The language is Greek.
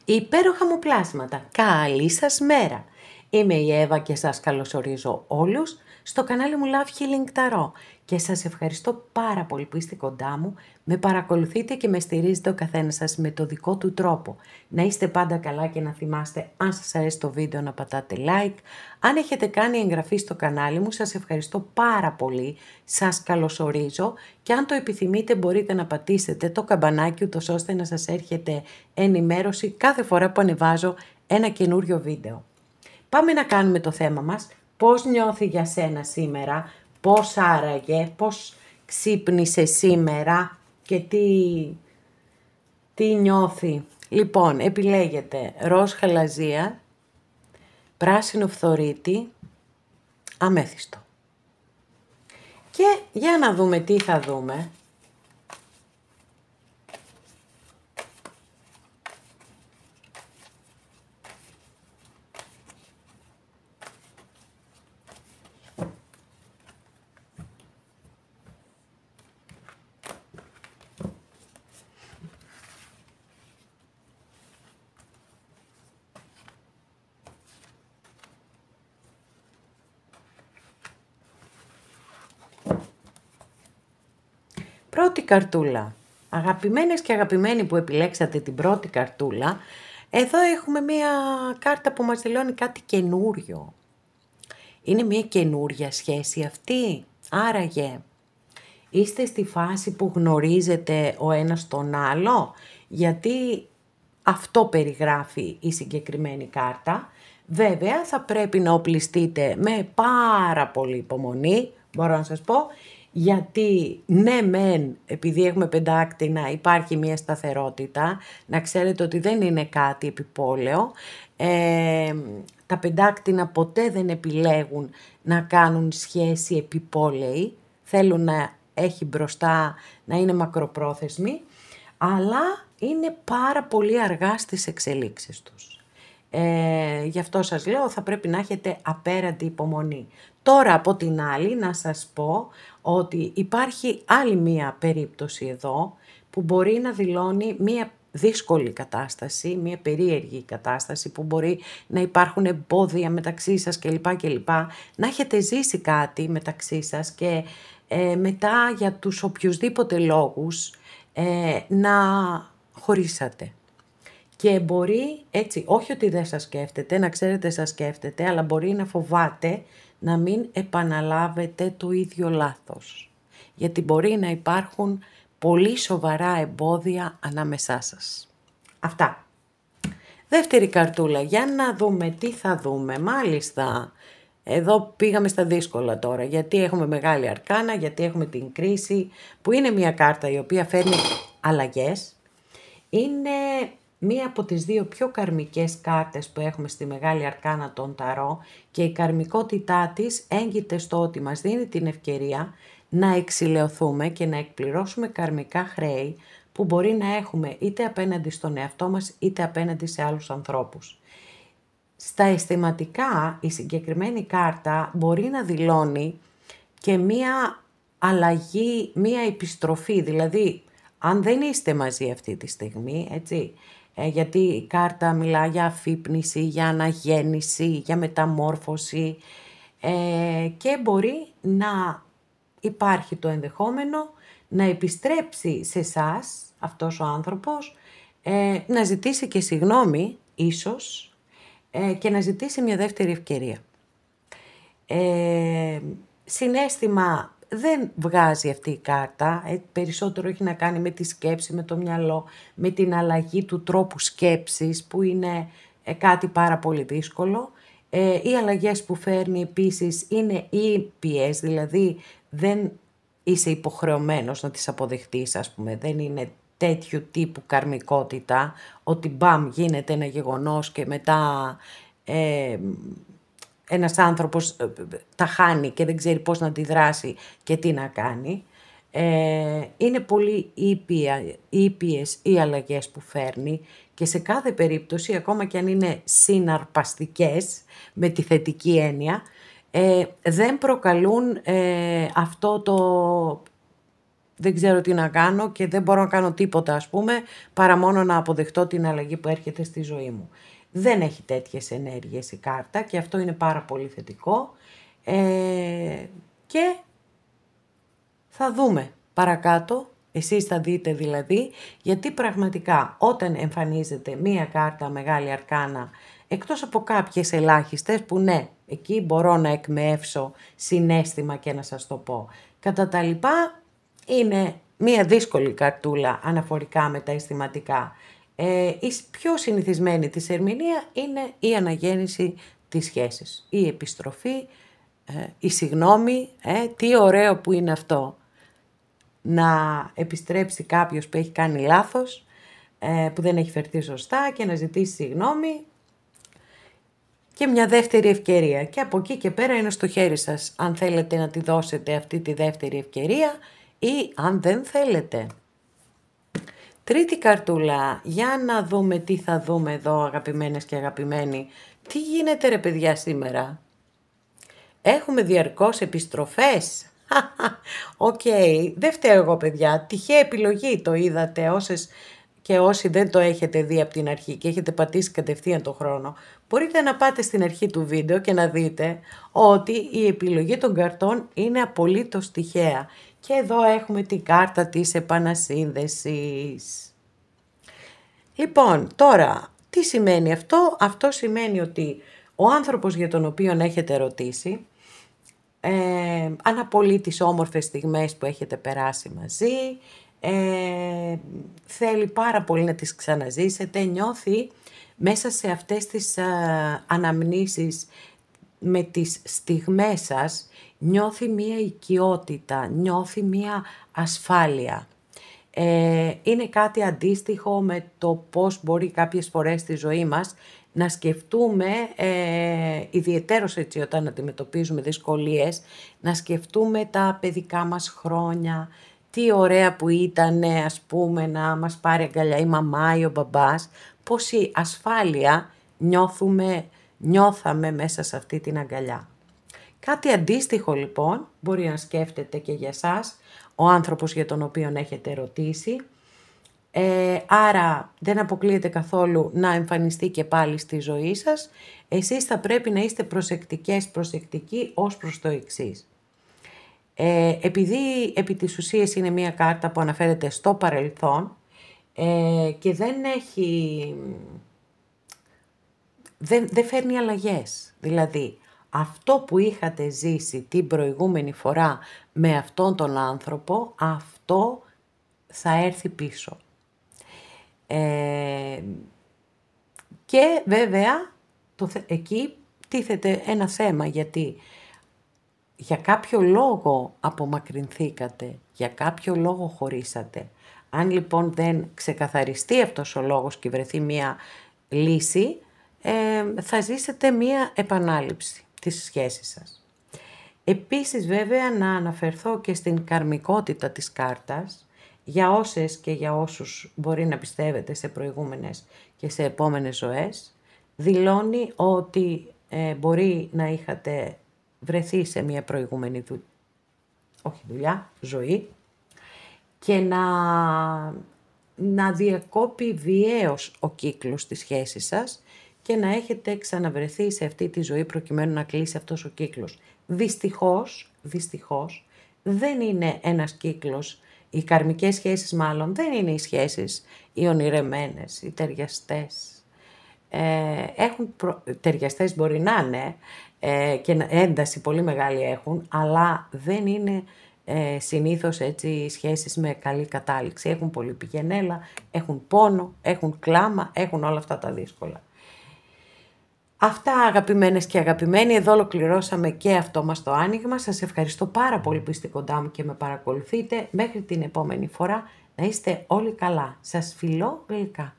Υπέροχα μου πλάσματα, καλή σας μέρα! Είμαι η Εύα και σας καλωσορίζω όλους στο κανάλι μου Love Healing Tarot και σας ευχαριστώ πάρα πολύ που είστε κοντά μου, με παρακολουθείτε και με στηρίζετε ο καθένας σας με το δικό του τρόπο. Να είστε πάντα καλά και να θυμάστε, αν σας αρέσει το βίντεο, να πατάτε like. Αν έχετε κάνει εγγραφή στο κανάλι μου, σας ευχαριστώ πάρα πολύ, σας καλωσορίζω και αν το επιθυμείτε μπορείτε να πατήσετε το καμπανάκι ούτως ώστε να σας έρχεται ενημέρωση κάθε φορά που ανεβάζω ένα καινούριο βίντεο. Πάμε να κάνουμε το θέμα μας, πώς νιώθει για σένα σήμερα, πώς άραγε, πώς ξύπνησε σήμερα και τι νιώθει. Λοιπόν, επιλέγετε ροζ χαλαζία, πράσινο φθορίτη, αμέθιστο. Και για να δούμε τι θα δούμε. Πρώτη καρτούλα. Αγαπημένες και αγαπημένοι που επιλέξατε την πρώτη καρτούλα, εδώ έχουμε μία κάρτα που μας δηλώνει κάτι καινούριο. Είναι μία καινούρια σχέση αυτή, άραγε είστε στη φάση που γνωρίζετε ο ένας τον άλλο, γιατί αυτό περιγράφει η συγκεκριμένη κάρτα. Βέβαια θα πρέπει να οπλιστείτε με πάρα πολύ υπομονή, μπορώ να σας πω, γιατί ναι μεν, επειδή έχουμε πεντάκτηνα, υπάρχει μια σταθερότητα, να ξέρετε ότι δεν είναι κάτι επιπόλαιο. Τα πεντάκτηνα ποτέ δεν επιλέγουν να κάνουν σχέση επιπόλαιη, θέλουν να έχει μπροστά, να είναι μακροπρόθεσμη, αλλά είναι πάρα πολύ αργά στις εξελίξεις τους. Γι' αυτό σας λέω, θα πρέπει να έχετε απέραντη υπομονή. Τώρα από την άλλη να σας πω ότι υπάρχει άλλη μία περίπτωση εδώ που μπορεί να δηλώνει μία δύσκολη κατάσταση, μία περίεργη κατάσταση που μπορεί να υπάρχουν εμπόδια μεταξύ σας κλπ. Να έχετε ζήσει κάτι μεταξύ σας και μετά για τους οποιουσδήποτε λόγους να χωρίσατε. Και μπορεί έτσι, όχι ότι δεν σας σκέφτεται, να ξέρετε σας σκέφτεται, αλλά μπορεί να φοβάται να μην επαναλάβετε το ίδιο λάθος. Γιατί μπορεί να υπάρχουν πολύ σοβαρά εμπόδια ανάμεσά σας. Αυτά. Δεύτερη καρτούλα, για να δούμε τι θα δούμε. Μάλιστα, εδώ πήγαμε στα δύσκολα τώρα, γιατί έχουμε μεγάλη αρκάνα, γιατί έχουμε την κρίση, που είναι μια κάρτα η οποία φέρνει αλλαγές. Είναι μία από τις δύο πιο καρμικές κάρτες που έχουμε στη Μεγάλη Αρκάνα των Ταρό και η καρμικότητά της έγκυται στο ότι μας δίνει την ευκαιρία να εξηλαιωθούμε και να εκπληρώσουμε καρμικά χρέη που μπορεί να έχουμε είτε απέναντι στον εαυτό μας είτε απέναντι σε άλλους ανθρώπους. Στα αισθηματικά η συγκεκριμένη κάρτα μπορεί να δηλώνει και μία αλλαγή, μία επιστροφή, δηλαδή αν δεν είστε μαζί αυτή τη στιγμή, έτσι, γιατί η κάρτα μιλά για αφύπνιση, για αναγέννηση, για μεταμόρφωση και μπορεί να υπάρχει το ενδεχόμενο να επιστρέψει σε εσάς αυτός ο άνθρωπος, να ζητήσει και συγγνώμη ίσως και να ζητήσει μια δεύτερη ευκαιρία. Συναίσθημα δεν βγάζει αυτή η κάρτα, περισσότερο έχει να κάνει με τη σκέψη, με το μυαλό, με την αλλαγή του τρόπου σκέψης που είναι κάτι πάρα πολύ δύσκολο. Οι αλλαγές που φέρνει επίσης είναι ήπιες, δηλαδή δεν είσαι υποχρεωμένος να τις αποδεχτείς, ας πούμε, δεν είναι τέτοιου τύπου καρμικότητα, ότι μπαμ γίνεται ένα γεγονός και μετά ένας άνθρωπος τα χάνει και δεν ξέρει πώς να αντιδράσει και τι να κάνει. Είναι πολύ ήπιες οι αλλαγές που φέρνει και σε κάθε περίπτωση, ακόμα και αν είναι συναρπαστικές με τη θετική έννοια, δεν προκαλούν αυτό δεν ξέρω τι να κάνω και δεν μπορώ να κάνω τίποτα, ας πούμε, παρά μόνο να αποδεχτώ την αλλαγή που έρχεται στη ζωή μου. Δεν έχει τέτοιες ενέργειες η κάρτα και αυτό είναι πάρα πολύ θετικό. Και θα δούμε παρακάτω, εσείς θα δείτε δηλαδή, γιατί πραγματικά όταν εμφανίζεται μία κάρτα μεγάλη αρκάνα, εκτός από κάποιες ελάχιστες που ναι, εκεί μπορώ να εκμεύσω συναίσθημα και να σας το πω. Κατά τα λοιπά είναι μία δύσκολη καρτούλα αναφορικά με τα αισθηματικά. Η πιο συνηθισμένη της ερμηνεία είναι η αναγέννηση της σχέσης, η επιστροφή, η συγγνώμη, τι ωραίο που είναι αυτό. Να επιστρέψει κάποιος που έχει κάνει λάθος, που δεν έχει φερθεί σωστά και να ζητήσει συγγνώμη και μια δεύτερη ευκαιρία. Και από εκεί και πέρα είναι στο χέρι σας αν θέλετε να τη δώσετε αυτή τη δεύτερη ευκαιρία ή αν δεν θέλετε. Τρίτη καρτούλα, για να δούμε τι θα δούμε εδώ αγαπημένες και αγαπημένοι. Τι γίνεται ρε παιδιά σήμερα? Έχουμε διαρκώς επιστροφές. Οκ, δεν φταίω εγώ παιδιά, τυχαία επιλογή το είδατε όσες και όσοι δεν το έχετε δει από την αρχή και έχετε πατήσει κατευθείαν το χρόνο. Μπορείτε να πάτε στην αρχή του βίντεο και να δείτε ότι η επιλογή των καρτών είναι απολύτως τυχαία. Και εδώ έχουμε την κάρτα της επανασύνδεσης. Λοιπόν, τώρα, τι σημαίνει αυτό? Αυτό σημαίνει ότι ο άνθρωπος για τον οποίο έχετε ρωτήσει, αναπολύει τις όμορφες στιγμές που έχετε περάσει μαζί, θέλει πάρα πολύ να τις ξαναζήσετε, νιώθει μέσα σε αυτές τις αναμνήσεις με τις στιγμές σας, νιώθει μία οικειότητα, νιώθει μία ασφάλεια. Είναι κάτι αντίστοιχο με το πώς μπορεί κάποιες φορές στη ζωή μας να σκεφτούμε, ιδιαιτέρως έτσι όταν αντιμετωπίζουμε δυσκολίες, να σκεφτούμε τα παιδικά μας χρόνια, τι ωραία που ήταν ας πούμε να μας πάρει αγκαλιά η μαμά ή ο μπαμπάς, πόση ασφάλεια νιώθαμε μέσα σε αυτή την αγκαλιά. Κάτι αντίστοιχο λοιπόν μπορεί να σκέφτεται και για σας ο άνθρωπος για τον οποίο έχετε ρωτήσει. Άρα δεν αποκλείεται καθόλου να εμφανιστεί και πάλι στη ζωή σας. Εσείς θα πρέπει να είστε προσεκτικοί ως προς το εξής. Επειδή επί της ουσίας είναι μια κάρτα που αναφέρεται στο παρελθόν και δεν φέρνει αλλαγές. Δηλαδή αυτό που είχατε ζήσει την προηγούμενη φορά με αυτόν τον άνθρωπο, αυτό θα έρθει πίσω. Και βέβαια εκεί τίθεται ένα θέμα, γιατί για κάποιο λόγο απομακρυνθήκατε, για κάποιο λόγο χωρίσατε. Αν λοιπόν δεν ξεκαθαριστεί αυτός ο λόγος και βρεθεί μία λύση, θα ζήσετε μία επανάληψη της σχέσης σας. Επίσης βέβαια να αναφερθώ και στην καρμικότητα της κάρτας, για όσες και για όσους μπορεί να πιστεύετε σε προηγούμενες και σε επόμενες ζωές, δηλώνει ότι μπορεί να είχατε βρεθεί σε μια προηγούμενη ζωή και να διακόπει βιαίως ο κύκλος της σχέσης σας και να έχετε ξαναβρεθεί σε αυτή τη ζωή προκειμένου να κλείσει αυτός ο κύκλος. Δυστυχώς δεν είναι ένας κύκλος. Οι καρμικές σχέσεις μάλλον δεν είναι οι σχέσεις οι ονειρεμένες, οι ταιριαστές. Ταιριαστές μπορεί να είναι και ένταση πολύ μεγάλη έχουν, αλλά δεν είναι συνήθως έτσι σχέσεις με καλή κατάληξη. Έχουν πολύ πηγενέλα, έχουν πόνο, έχουν κλάμα, έχουν όλα αυτά τα δύσκολα. Αυτά αγαπημένες και αγαπημένοι, εδώ ολοκληρώσαμε και αυτό μας το άνοιγμα. Σας ευχαριστώ πάρα πολύ που είστε κοντά μου και με παρακολουθείτε. Μέχρι την επόμενη φορά να είστε όλοι καλά. Σας φιλώ γλυκά.